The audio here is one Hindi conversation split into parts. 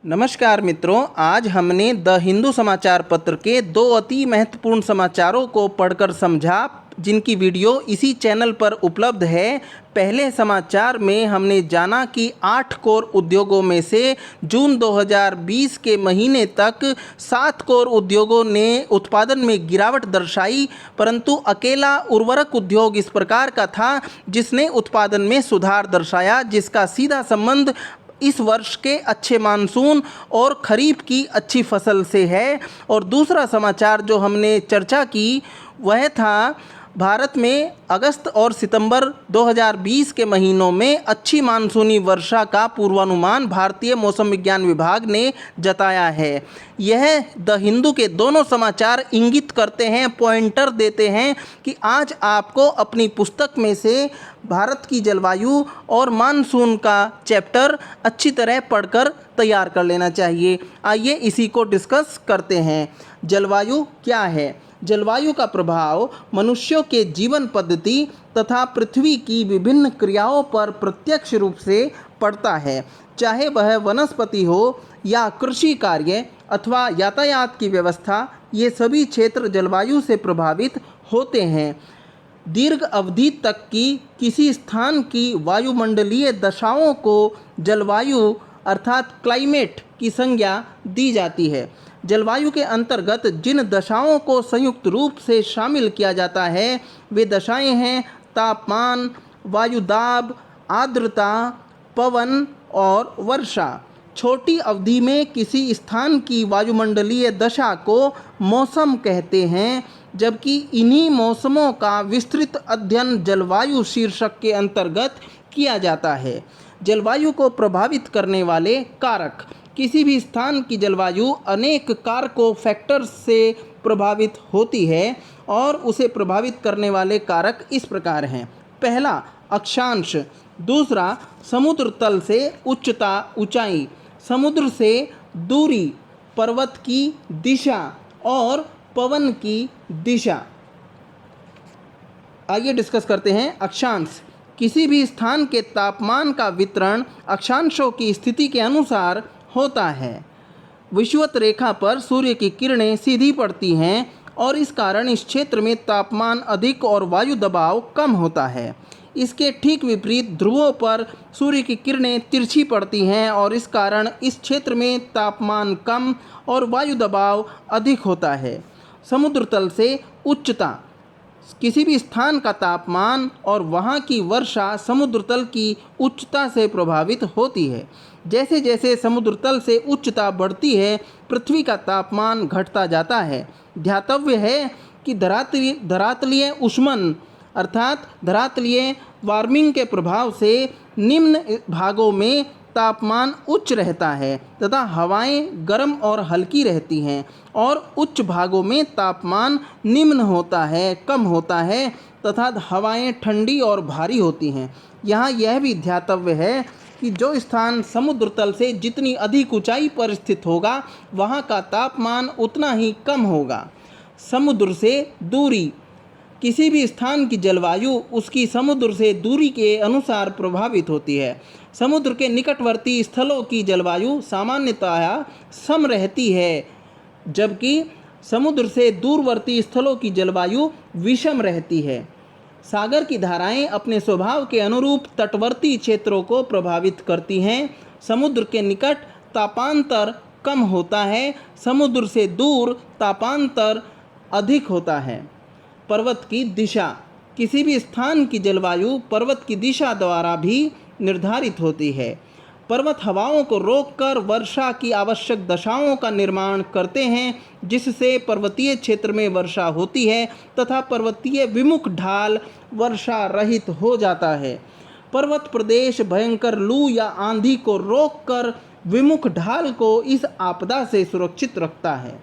नमस्कार मित्रों, आज हमने द हिंदू समाचार पत्र के दो अति महत्वपूर्ण समाचारों को पढ़कर समझा, जिनकी वीडियो इसी चैनल पर उपलब्ध है। पहले समाचार में हमने जाना कि 8 कोर उद्योगों में से जून 2020 के महीने तक 7 कोर उद्योगों ने उत्पादन में गिरावट दर्शाई, परंतु अकेला उर्वरक उद्योग इस प्रकार का था जिसने उत्पादन में सुधार दर्शाया, जिसका सीधा संबंध इस वर्ष के अच्छे मानसून और खरीफ की अच्छी फसल से है। और दूसरा समाचार जो हमने चर्चा की वह था भारत में अगस्त और सितंबर 2020 के महीनों में अच्छी मानसूनी वर्षा का पूर्वानुमान भारतीय मौसम विज्ञान विभाग ने जताया है। यह द हिंदू के दोनों समाचार इंगित करते हैं, पॉइंटर देते हैं कि आज आपको अपनी पुस्तक में से भारत की जलवायु और मानसून का चैप्टर अच्छी तरह पढ़कर तैयार कर लेना चाहिए। आइए इसी को डिस्कस करते हैं। जलवायु क्या है? जलवायु का प्रभाव मनुष्यों के जीवन पद्धति तथा पृथ्वी की विभिन्न क्रियाओं पर प्रत्यक्ष रूप से पड़ता है, चाहे वह वनस्पति हो या कृषि कार्य अथवा यातायात की व्यवस्था। ये सभी क्षेत्र जलवायु से प्रभावित होते हैं। दीर्घ अवधि तक की किसी स्थान की वायुमंडलीय दशाओं को जलवायु अर्थात क्लाइमेट की संज्ञा दी जाती है। जलवायु के अंतर्गत जिन दशाओं को संयुक्त रूप से शामिल किया जाता है वे दशाएं हैं तापमान, वायुदाब, आर्द्रता, पवन और वर्षा। छोटी अवधि में किसी स्थान की वायुमंडलीय दशा को मौसम कहते हैं, जबकि इन्हीं मौसमों का विस्तृत अध्ययन जलवायु शीर्षक के अंतर्गत किया जाता है। जलवायु को प्रभावित करने वाले कारक। किसी भी स्थान की जलवायु अनेक कारकों फैक्टर्स से प्रभावित होती है और उसे प्रभावित करने वाले कारक इस प्रकार हैं। पहला, अक्षांश। दूसरा, समुद्र तल से उच्चता ऊंचाई, समुद्र से दूरी, पर्वत की दिशा और पवन की दिशा। आइए डिस्कस करते हैं अक्षांश। किसी भी स्थान के तापमान का वितरण अक्षांशों की स्थिति के अनुसार होता है। विषुवत रेखा पर सूर्य की किरणें सीधी पड़ती हैं और इस कारण इस क्षेत्र में तापमान अधिक और वायु दबाव कम होता है। इसके ठीक विपरीत ध्रुवों पर सूर्य की किरणें तिरछी पड़ती हैं और इस कारण इस क्षेत्र में तापमान कम और वायु दबाव अधिक होता है। समुद्र तल से उच्चता। किसी भी स्थान का तापमान और वहाँ की वर्षा समुद्र तल की उच्चता से प्रभावित होती है। जैसे जैसे समुद्र तल से उच्चता बढ़ती है, पृथ्वी का तापमान घटता जाता है। ध्यातव्य है कि धरातलीय ऊष्मन अर्थात धरातलीय वार्मिंग के प्रभाव से निम्न भागों में तापमान उच्च रहता है तथा हवाएं गर्म और हल्की रहती हैं और उच्च भागों में तापमान निम्न होता है, कम होता है तथा हवाएं ठंडी और भारी होती हैं। यहाँ यह भी ध्यातव्य है कि जो स्थान समुद्र तल से जितनी अधिक ऊंचाई पर स्थित होगा वहाँ का तापमान उतना ही कम होगा। समुद्र से दूरी। किसी भी स्थान की जलवायु उसकी समुद्र से दूरी के अनुसार प्रभावित होती है। समुद्र के निकटवर्ती स्थलों की जलवायु सामान्यतः सम रहती है, जबकि समुद्र से दूरवर्ती स्थलों की जलवायु विषम रहती है। सागर की धाराएं अपने स्वभाव के अनुरूप तटवर्ती क्षेत्रों को प्रभावित करती हैं। समुद्र के निकट तापांतर कम होता है, समुद्र से दूर तापांतर अधिक होता है। पर्वत की दिशा। किसी भी स्थान की जलवायु पर्वत की दिशा द्वारा भी निर्धारित होती है। पर्वत हवाओं को रोककर वर्षा की आवश्यक दशाओं का निर्माण करते हैं, जिससे पर्वतीय क्षेत्र में वर्षा होती है तथा पर्वतीय विमुख ढाल वर्षा रहित हो जाता है। पर्वत प्रदेश भयंकर लू या आंधी को रोककर विमुख ढाल को इस आपदा से सुरक्षित रखता है।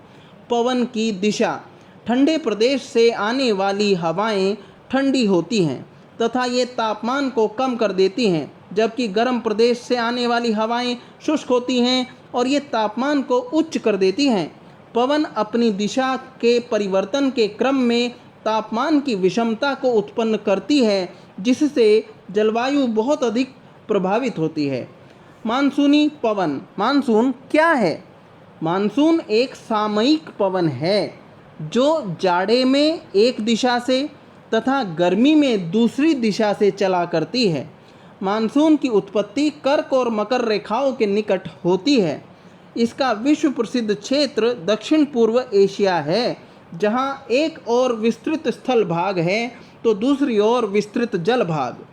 पवन की दिशा। ठंडे प्रदेश से आने वाली हवाएं ठंडी होती हैं तथा ये तापमान को कम कर देती हैं, जबकि गर्म प्रदेश से आने वाली हवाएं शुष्क होती हैं और ये तापमान को उच्च कर देती हैं। पवन अपनी दिशा के परिवर्तन के क्रम में तापमान की विषमता को उत्पन्न करती है, जिससे जलवायु बहुत अधिक प्रभावित होती है। मानसूनी पवन। मानसून क्या है? मानसून एक सामयिक पवन है जो जाड़े में एक दिशा से तथा गर्मी में दूसरी दिशा से चला करती है। मानसून की उत्पत्ति कर्क और मकर रेखाओं के निकट होती है। इसका विश्व प्रसिद्ध क्षेत्र दक्षिण पूर्व एशिया है, जहां एक और विस्तृत स्थल भाग है तो दूसरी ओर विस्तृत जल भाग।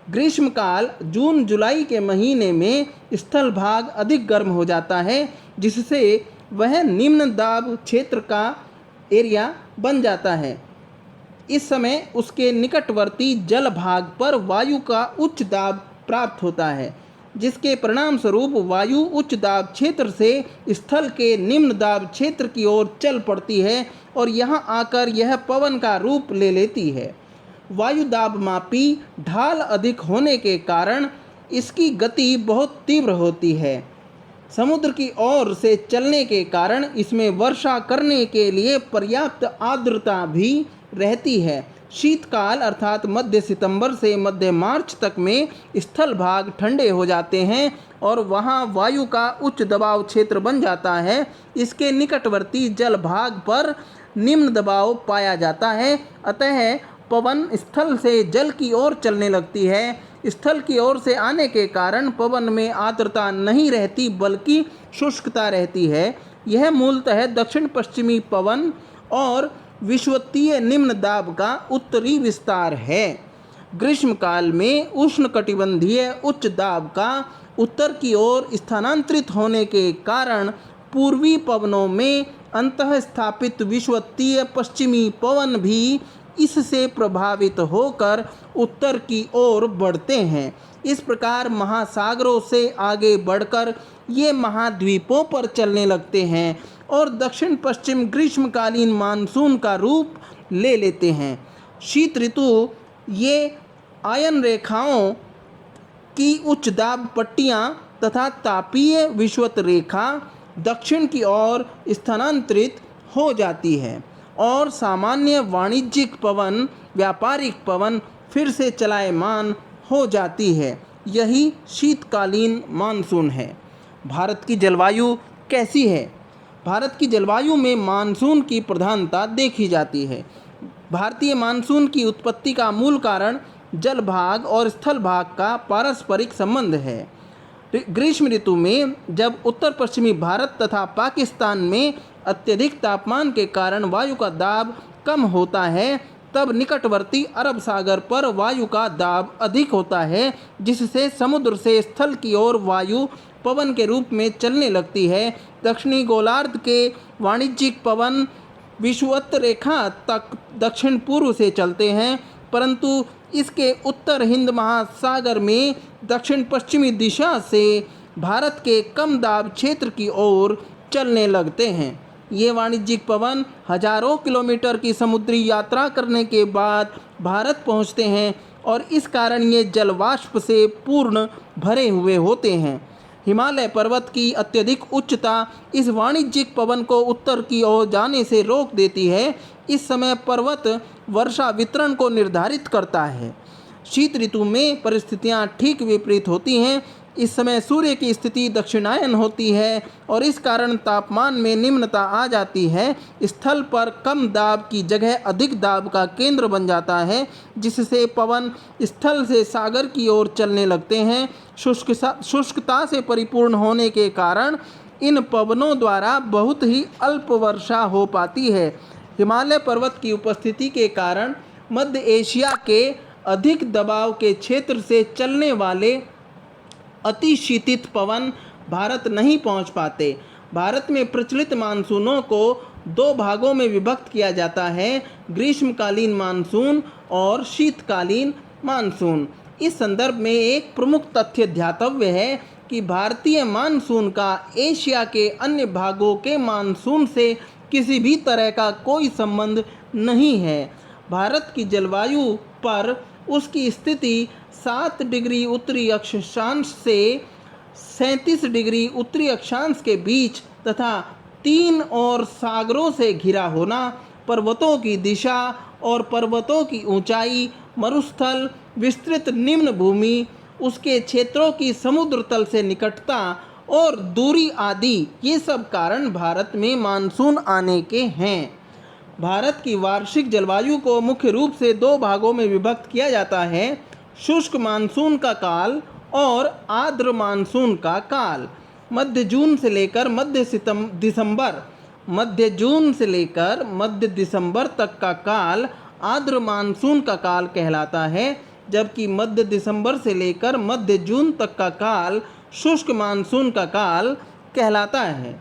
ग्रीष्मकाल जून जुलाई के महीने में स्थल भाग अधिक गर्म हो जाता है, जिससे वह निम्न दाब क्षेत्र का एरिया बन जाता है। इस समय उसके निकटवर्ती जल भाग पर वायु का उच्च दाब प्राप्त होता है, जिसके परिणाम स्वरूप वायु उच्च दाब क्षेत्र से स्थल के निम्न दाब क्षेत्र की ओर चल पड़ती है और यहाँ आकर यह पवन का रूप ले लेती है। वायु दाब मापी ढाल अधिक होने के कारण इसकी गति बहुत तीव्र होती है। समुद्र की ओर से चलने के कारण इसमें वर्षा करने के लिए पर्याप्त आर्द्रता भी रहती है। शीतकाल अर्थात मध्य सितंबर से मध्य मार्च तक में स्थल भाग ठंडे हो जाते हैं और वहां वायु का उच्च दबाव क्षेत्र बन जाता है। इसके निकटवर्ती जल भाग पर निम्न दबाव पाया जाता है, अतः पवन स्थल से जल की ओर चलने लगती है। स्थल की ओर से आने के कारण पवन में आर्द्रता नहीं रहती बल्कि शुष्कता रहती है। यह मूलतः दक्षिण पश्चिमी पवन और विषुवतीय निम्न दाब का उत्तरी विस्तार है। ग्रीष्मकाल में उष्णकटिबंधीय उच्च दाब का उत्तर की ओर स्थानांतरित होने के कारण पूर्वी पवनों में अंतःस्थापित विषुवतीय पश्चिमी पवन भी इससे प्रभावित होकर उत्तर की ओर बढ़ते हैं। इस प्रकार महासागरों से आगे बढ़कर ये महाद्वीपों पर चलने लगते हैं और दक्षिण पश्चिम ग्रीष्मकालीन मानसून का रूप ले लेते हैं। शीत ऋतु ये आयन रेखाओं की उच्च दाब पट्टियाँ तथा तापीय विषुवत रेखा दक्षिण की ओर स्थानांतरित हो जाती है और सामान्य वाणिज्यिक पवन, व्यापारिक पवन फिर से चलायमान हो जाती है। यही शीतकालीन मानसून है। भारत की जलवायु कैसी है? भारत की जलवायु में मानसून की प्रधानता देखी जाती है। भारतीय मानसून की उत्पत्ति का मूल कारण जल भाग और स्थल भाग का पारस्परिक संबंध है। ग्रीष्म ऋतु में जब उत्तर पश्चिमी भारत तथा पाकिस्तान में अत्यधिक तापमान के कारण वायु का दाब कम होता है, तब निकटवर्ती अरब सागर पर वायु का दाब अधिक होता है, जिससे समुद्र से स्थल की ओर वायु पवन के रूप में चलने लगती है। दक्षिणी गोलार्ध के वाणिज्यिक पवन विषुवत रेखा तक दक्षिण पूर्व से चलते हैं, परंतु इसके उत्तर हिंद महासागर में दक्षिण पश्चिमी दिशा से भारत के कम दाब क्षेत्र की ओर चलने लगते हैं। ये वाणिज्यिक पवन हजारों किलोमीटर की समुद्री यात्रा करने के बाद भारत पहुंचते हैं और इस कारण ये जलवाष्प से पूर्ण भरे हुए होते हैं। हिमालय पर्वत की अत्यधिक उच्चता इस वाणिज्यिक पवन को उत्तर की ओर जाने से रोक देती है। इस समय पर्वत वर्षा वितरण को निर्धारित करता है। शीत ऋतु में परिस्थितियां ठीक विपरीत होती हैं। इस समय सूर्य की स्थिति दक्षिणायन होती है और इस कारण तापमान में निम्नता आ जाती है। स्थल पर कम दाब की जगह अधिक दाब का केंद्र बन जाता है, जिससे पवन स्थल से सागर की ओर चलने लगते हैं। शुष्कता से परिपूर्ण होने के कारण इन पवनों द्वारा बहुत ही अल्प वर्षा हो पाती है। हिमालय पर्वत की उपस्थिति के कारण मध्य एशिया के अधिक दबाव के क्षेत्र से चलने वाले अतिशीतित पवन भारत नहीं पहुंच पाते। भारत में प्रचलित मानसूनों को दो भागों में विभक्त किया जाता है, ग्रीष्मकालीन मानसून और शीतकालीन मानसून। इस संदर्भ में एक प्रमुख तथ्य ध्यातव्य है कि भारतीय मानसून का एशिया के अन्य भागों के मानसून से किसी भी तरह का कोई संबंध नहीं है। भारत की जलवायु पर उसकी स्थिति 7 डिग्री उत्तरी अक्षांश से 37 डिग्री उत्तरी अक्षांश के बीच तथा 3 और सागरों से घिरा होना, पर्वतों की दिशा और पर्वतों की ऊंचाई, मरुस्थल, विस्तृत निम्न भूमि उसके क्षेत्रों की समुद्र तल से निकटता और दूरी आदि ये सब कारण भारत में मानसून आने के हैं। भारत की वार्षिक जलवायु को मुख्य रूप से दो भागों में विभक्त किया जाता है, शुष्क मानसून का काल और आर्द्र मानसून का काल। मध्य जून से लेकर मध्य दिसंबर तक का काल आर्द्र मानसून का काल कहलाता है, जबकि मध्य दिसंबर से लेकर मध्य जून तक का काल शुष्क मानसून का काल कहलाता है।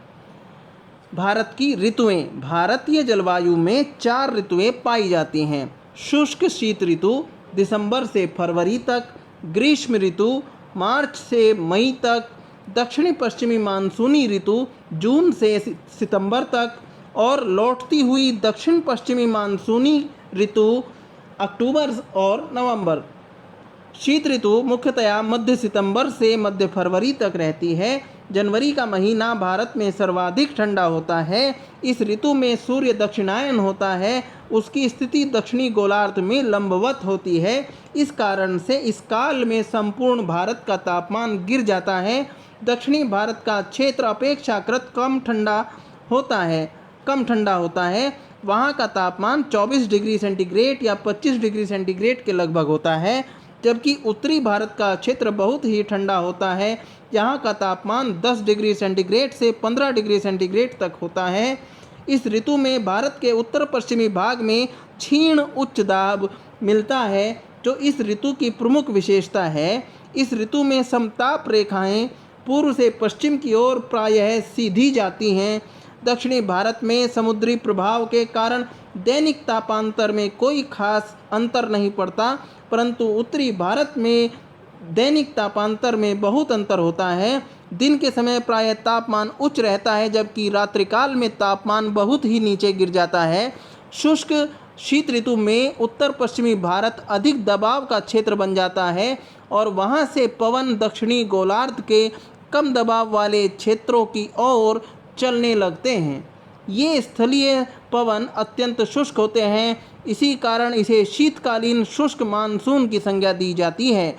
भारत की ऋतुएं। भारतीय जलवायु में 4 ऋतुएं पाई जाती हैं। शुष्क शीत ऋतु दिसंबर से फरवरी तक, ग्रीष्म ऋतु मार्च से मई तक, दक्षिणी पश्चिमी मानसूनी ऋतु जून से सितंबर तक और लौटती हुई दक्षिण पश्चिमी मानसूनी ऋतु अक्टूबर और नवंबर। शीत ऋतु मुख्यतया मध्य सितंबर से मध्य फरवरी तक रहती है। जनवरी का महीना भारत में सर्वाधिक ठंडा होता है। इस ऋतु में सूर्य दक्षिणायन होता है, उसकी स्थिति दक्षिणी गोलार्ध में लंबवत होती है। इस कारण से इस काल में संपूर्ण भारत का तापमान गिर जाता है। दक्षिणी भारत का क्षेत्र अपेक्षाकृत कम ठंडा होता है। वहाँ का तापमान 24 डिग्री सेंटीग्रेड या 25 डिग्री सेंटीग्रेड के लगभग होता है, जबकि उत्तरी भारत का क्षेत्र बहुत ही ठंडा होता है। यहाँ का तापमान 10 डिग्री सेंटीग्रेड से 15 डिग्री सेंटीग्रेड तक होता है। इस ऋतु में भारत के उत्तर पश्चिमी भाग में क्षीण उच्च दाब मिलता है, जो इस ऋतु की प्रमुख विशेषता है। इस ऋतु में समताप रेखाएं पूर्व से पश्चिम की ओर प्रायः सीधी जाती हैं। दक्षिणी भारत में समुद्री प्रभाव के कारण दैनिक तापांतर में कोई खास अंतर नहीं पड़ता, परंतु उत्तरी भारत में दैनिक तापांतर में बहुत अंतर होता है। दिन के समय प्रायः तापमान उच्च रहता है, जबकि रात्रिकाल में तापमान बहुत ही नीचे गिर जाता है। शुष्क शीत ऋतु में उत्तर पश्चिमी भारत अधिक दबाव का क्षेत्र बन जाता है और वहाँ से पवन दक्षिणी गोलार्ध के कम दबाव वाले क्षेत्रों की ओर चलने लगते हैं। ये स्थलीय पवन अत्यंत शुष्क होते हैं, इसी कारण इसे शीतकालीन शुष्क मानसून की संज्ञा दी जाती है।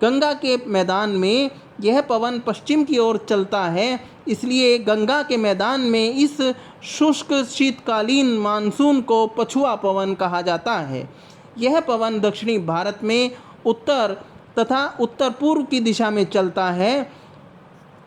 गंगा के मैदान में यह पवन पश्चिम की ओर चलता है, इसलिए गंगा के मैदान में इस शुष्क शीतकालीन मानसून को पछुआ पवन कहा जाता है। यह पवन दक्षिणी भारत में उत्तर तथा उत्तर पूर्व की दिशा में चलता है।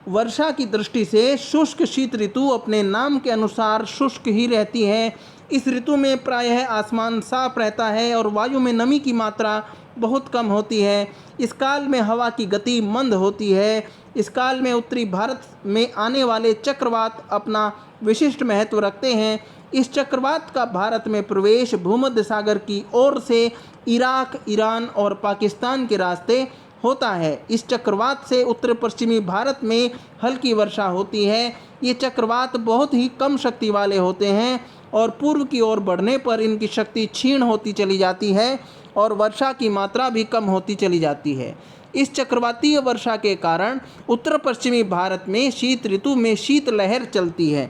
वर्षा की दृष्टि से शुष्क शीत ऋतु अपने नाम के अनुसार शुष्क ही रहती है। इस ऋतु में प्रायः आसमान साफ रहता है और वायु में नमी की मात्रा बहुत कम होती है। इस काल में हवा की गति मंद होती है। इस काल में उत्तरी भारत में आने वाले चक्रवात अपना विशिष्ट महत्व रखते हैं। इस चक्रवात का भारत में प्रवेश भूमध्य सागर की ओर से इराक, ईरान और पाकिस्तान के रास्ते होता है। इस चक्रवात से उत्तर पश्चिमी भारत में हल्की वर्षा होती है। ये चक्रवात बहुत ही कम शक्ति वाले होते हैं और पूर्व की ओर बढ़ने पर इनकी शक्ति क्षीण होती चली जाती है और वर्षा की मात्रा भी कम होती चली जाती है। इस चक्रवातीय वर्षा के कारण उत्तर पश्चिमी भारत में शीत ऋतु में शीतलहर चलती है।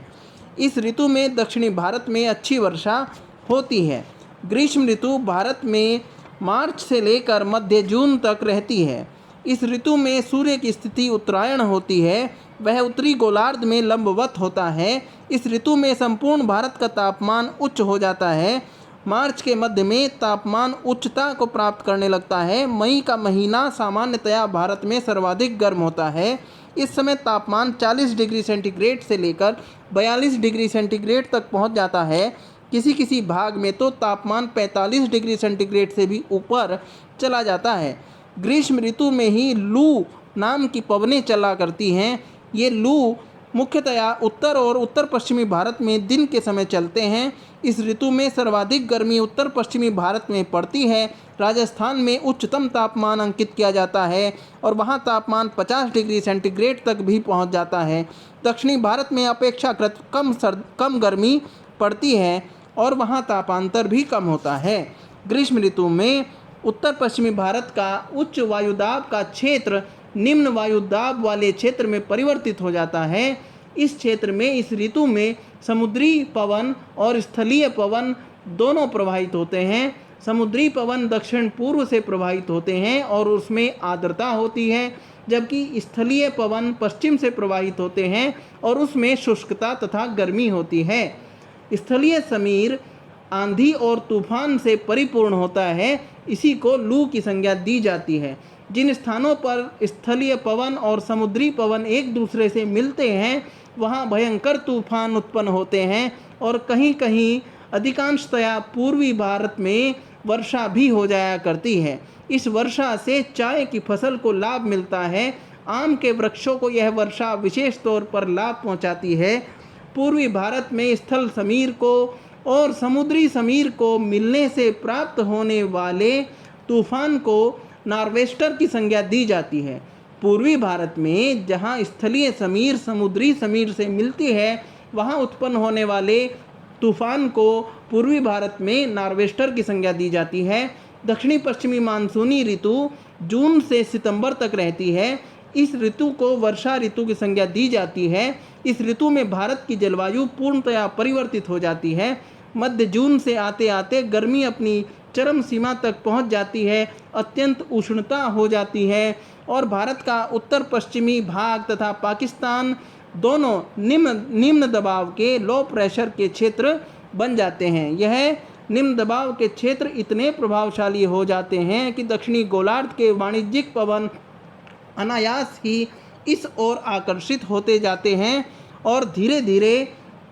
इस ऋतु में दक्षिणी भारत में अच्छी वर्षा होती है। ग्रीष्म ऋतु भारत में मार्च से लेकर मध्य जून तक रहती है। इस ऋतु में सूर्य की स्थिति उत्तरायण होती है, वह उत्तरी गोलार्ध में लंबवत होता है। इस ऋतु में संपूर्ण भारत का तापमान उच्च हो जाता है। मार्च के मध्य में तापमान उच्चता को प्राप्त करने लगता है। मई का महीना सामान्यतया भारत में सर्वाधिक गर्म होता है। इस समय तापमान 40 डिग्री सेंटीग्रेड से लेकर 42 डिग्री सेंटीग्रेड तक पहुंच जाता है। किसी किसी भाग में तो तापमान 45 डिग्री सेंटीग्रेड से भी ऊपर चला जाता है। ग्रीष्म ऋतु में ही लू नाम की पवनें चला करती हैं। ये लू मुख्यतया उत्तर और उत्तर पश्चिमी भारत में दिन के समय चलते हैं। इस ऋतु में सर्वाधिक गर्मी उत्तर पश्चिमी भारत में पड़ती है। राजस्थान में उच्चतम तापमान अंकित किया जाता है और वहाँ तापमान 50 डिग्री सेंटीग्रेड तक भी पहुँच जाता है। दक्षिणी भारत में अपेक्षाकृत कम गर्मी पड़ती है और वहाँ तापांतर भी कम होता है। ग्रीष्म ऋतु में उत्तर पश्चिमी भारत का उच्च वायुदाब का क्षेत्र निम्न वायुदाब वाले क्षेत्र में परिवर्तित हो जाता है। इस क्षेत्र में इस ऋतु में समुद्री पवन और स्थलीय पवन दोनों प्रवाहित होते हैं। समुद्री पवन दक्षिण पूर्व से प्रवाहित होते हैं और उसमें आर्द्रता होती है, जबकि स्थलीय पवन पश्चिम से प्रवाहित होते हैं और उसमें शुष्कता तथा गर्मी होती है। स्थलीय समीर आंधी और तूफान से परिपूर्ण होता है, इसी को लू की संज्ञा दी जाती है। जिन स्थानों पर स्थलीय पवन और समुद्री पवन एक दूसरे से मिलते हैं वहाँ भयंकर तूफान उत्पन्न होते हैं और कहीं कहीं अधिकांशतया पूर्वी भारत में वर्षा भी हो जाया करती है। इस वर्षा से चाय की फसल को लाभ मिलता है। आम के वृक्षों को यह वर्षा विशेष तौर पर लाभ पहुंचाती है। पूर्वी भारत में स्थल समीर को और समुद्री समीर को मिलने से प्राप्त होने वाले तूफान को नॉर्वेस्टर की संज्ञा दी जाती है। पूर्वी भारत में जहाँ स्थलीय समीर समुद्री समीर से मिलती है वहाँ उत्पन्न होने वाले तूफान को पूर्वी भारत में नॉर्वेस्टर की संज्ञा दी जाती है। दक्षिणी पश्चिमी मानसूनी ऋतु जून से सितंबर तक रहती है। इस ऋतु को वर्षा ऋतु की संज्ञा दी जाती है। इस ऋतु में भारत की जलवायु पूर्णतया परिवर्तित हो जाती है। मध्य जून से आते आते गर्मी अपनी चरम सीमा तक पहुंच जाती है, अत्यंत उष्णता हो जाती है और भारत का उत्तर पश्चिमी भाग तथा पाकिस्तान दोनों निम्न दबाव के लो प्रेशर के क्षेत्र बन जाते हैं। यह निम्न दबाव के क्षेत्र इतने प्रभावशाली हो जाते हैं कि दक्षिणी गोलार्ध के वाणिज्यिक पवन अनायास ही इस ओर आकर्षित होते जाते हैं और धीरे धीरे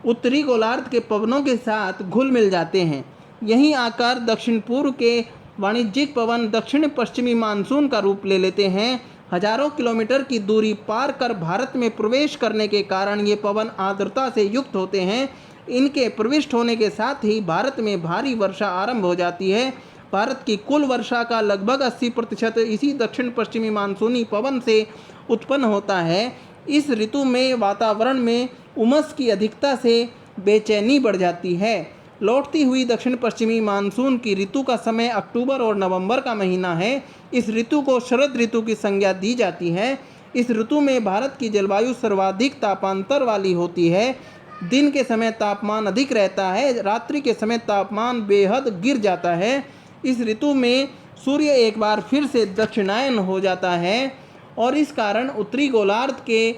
उत्तरी गोलार्ध के पवनों के साथ घुल मिल जाते हैं। यहीं आकर दक्षिण पूर्व के वाणिज्यिक पवन दक्षिण पश्चिमी मानसून का रूप ले लेते हैं। हजारों किलोमीटर की दूरी पार कर भारत में प्रवेश करने के कारण ये पवन आर्द्रता से युक्त होते हैं। इनके प्रविष्ट होने के साथ ही भारत में भारी वर्षा आरंभ हो जाती है। भारत की कुल वर्षा का लगभग 80% इसी दक्षिण पश्चिमी मानसूनी पवन से उत्पन्न होता है। इस ऋतु में वातावरण में उमस की अधिकता से बेचैनी बढ़ जाती है। लौटती हुई दक्षिण पश्चिमी मानसून की ऋतु का समय अक्टूबर और नवंबर का महीना है। इस ऋतु को शरद ऋतु की संज्ञा दी जाती है। इस ऋतु में भारत की जलवायु सर्वाधिक तापांतर वाली होती है। दिन के समय तापमान अधिक रहता है, रात्रि के समय तापमान बेहद गिर जाता है। इस ऋतु में सूर्य एक बार फिर से दक्षिणायन हो जाता है और इस कारण उत्तरी गोलार्ध के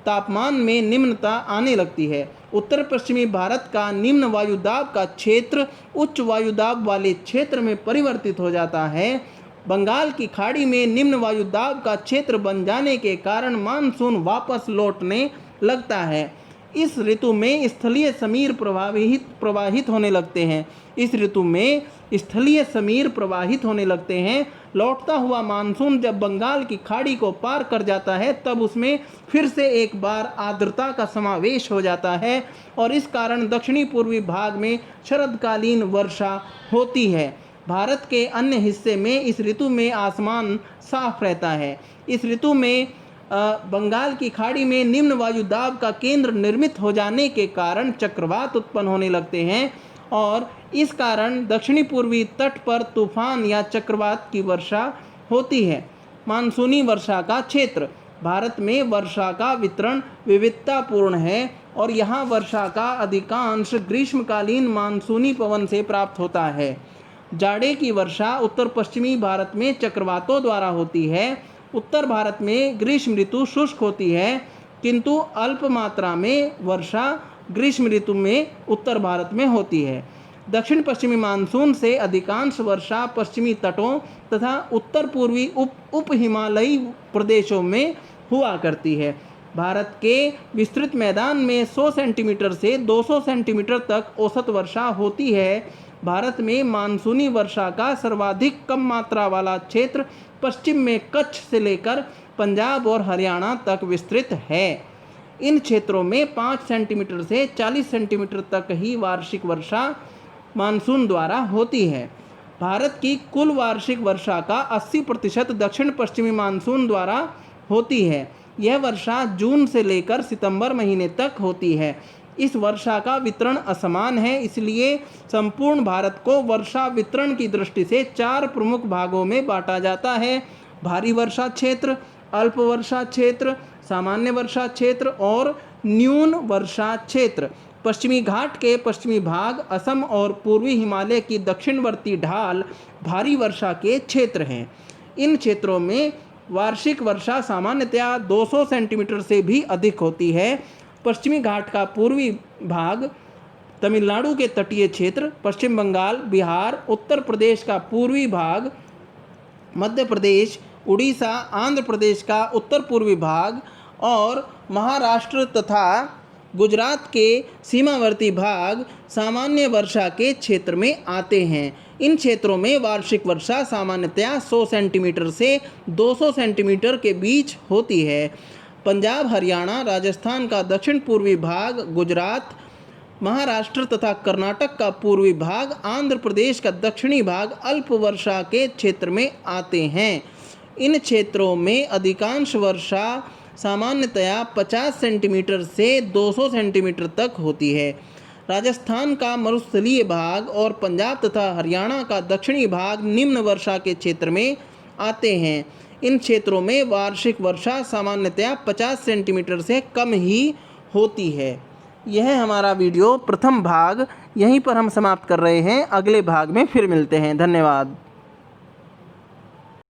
तापमान में निम्नता आने लगती है। उत्तर पश्चिमी भारत का निम्न वायुदाब का क्षेत्र उच्च वायुदाब वाले क्षेत्र में परिवर्तित हो जाता है। बंगाल की खाड़ी में निम्न वायुदाब का क्षेत्र बन जाने के कारण मानसून वापस लौटने लगता है। इस ऋतु में स्थलीय समीर प्रवाहित होने लगते हैं। इस ऋतु में स्थलीय समीर प्रवाहित होने लगते हैं। लौटता हुआ मानसून जब बंगाल की खाड़ी को पार कर जाता है तब उसमें फिर से एक बार आर्द्रता का समावेश हो जाता है और इस कारण दक्षिणी पूर्वी भाग में शरदकालीन वर्षा होती है। भारत के अन्य हिस्से में इस ऋतु में आसमान साफ रहता है। इस ऋतु में बंगाल की खाड़ी में निम्न वायुदाब का केंद्र निर्मित हो जाने के कारण चक्रवात उत्पन्न होने लगते हैं और इस कारण दक्षिणी पूर्वी तट पर तूफान या चक्रवात की वर्षा होती है। मानसूनी वर्षा का क्षेत्र भारत में वर्षा का वितरण विविधतापूर्ण है और यहाँ वर्षा का अधिकांश ग्रीष्मकालीन मानसूनी पवन से प्राप्त होता है। जाड़े की वर्षा उत्तर पश्चिमी भारत में चक्रवातों द्वारा होती है। उत्तर भारत में ग्रीष्म ऋतु शुष्क होती है, किंतु अल्प मात्रा में वर्षा ग्रीष्म ऋतु में उत्तर भारत में होती है। दक्षिण पश्चिमी मानसून से अधिकांश वर्षा पश्चिमी तटों तथा उत्तर पूर्वी उप हिमालयी प्रदेशों में हुआ करती है। भारत के विस्तृत मैदान में 100 सेंटीमीटर से 200 सेंटीमीटर तक औसत वर्षा होती है। भारत में मानसूनी वर्षा का सर्वाधिक कम मात्रा वाला क्षेत्र पश्चिम में कच्छ से लेकर पंजाब और हरियाणा तक विस्तृत है। इन क्षेत्रों में 5 सेंटीमीटर से 40 सेंटीमीटर तक ही वार्षिक वर्षा मानसून द्वारा होती है। भारत की कुल वार्षिक वर्षा का 80% दक्षिण पश्चिमी मानसून द्वारा होती है। यह वर्षा जून से लेकर सितंबर महीने तक होती है। इस वर्षा का वितरण असमान है, इसलिए संपूर्ण भारत को वर्षा वितरण की दृष्टि से 4 प्रमुख भागों में बांटा जाता है: भारी वर्षा क्षेत्र, अल्प वर्षा क्षेत्र, सामान्य वर्षा क्षेत्र और न्यून वर्षा क्षेत्र। पश्चिमी घाट के पश्चिमी भाग, असम और पूर्वी हिमालय की दक्षिणवर्ती ढाल भारी वर्षा के क्षेत्र हैं। इन क्षेत्रों में वार्षिक वर्षा सामान्यतया 200 सेंटीमीटर से भी अधिक होती है। पश्चिमी घाट का पूर्वी भाग, तमिलनाडु के तटीय क्षेत्र, पश्चिम बंगाल, बिहार, उत्तर प्रदेश का पूर्वी भाग, मध्य प्रदेश, उड़ीसा, आंध्र प्रदेश का उत्तर पूर्वी भाग और महाराष्ट्र तथा गुजरात के सीमावर्ती भाग सामान्य वर्षा के क्षेत्र में आते हैं। इन क्षेत्रों में वार्षिक वर्षा सामान्यतया 100 सेंटीमीटर से 200 सेंटीमीटर के बीच होती है। पंजाब, हरियाणा, राजस्थान का दक्षिण पूर्वी भाग, गुजरात, महाराष्ट्र तथा कर्नाटक का पूर्वी भाग, आंध्र प्रदेश का दक्षिणी भाग अल्प वर्षा के क्षेत्र में आते हैं। इन क्षेत्रों में अधिकांश वर्षा सामान्यतया 50 सेंटीमीटर से 200 सेंटीमीटर तक होती है। राजस्थान का मरुस्थलीय भाग और पंजाब तथा हरियाणा का दक्षिणी भाग निम्न वर्षा के क्षेत्र में आते हैं। इन क्षेत्रों में वार्षिक वर्षा सामान्यतया 50 सेंटीमीटर से कम ही होती है। यह हमारा वीडियो प्रथम भाग यहीं पर हम समाप्त कर रहे हैं। अगले भाग में फिर मिलते हैं। धन्यवाद।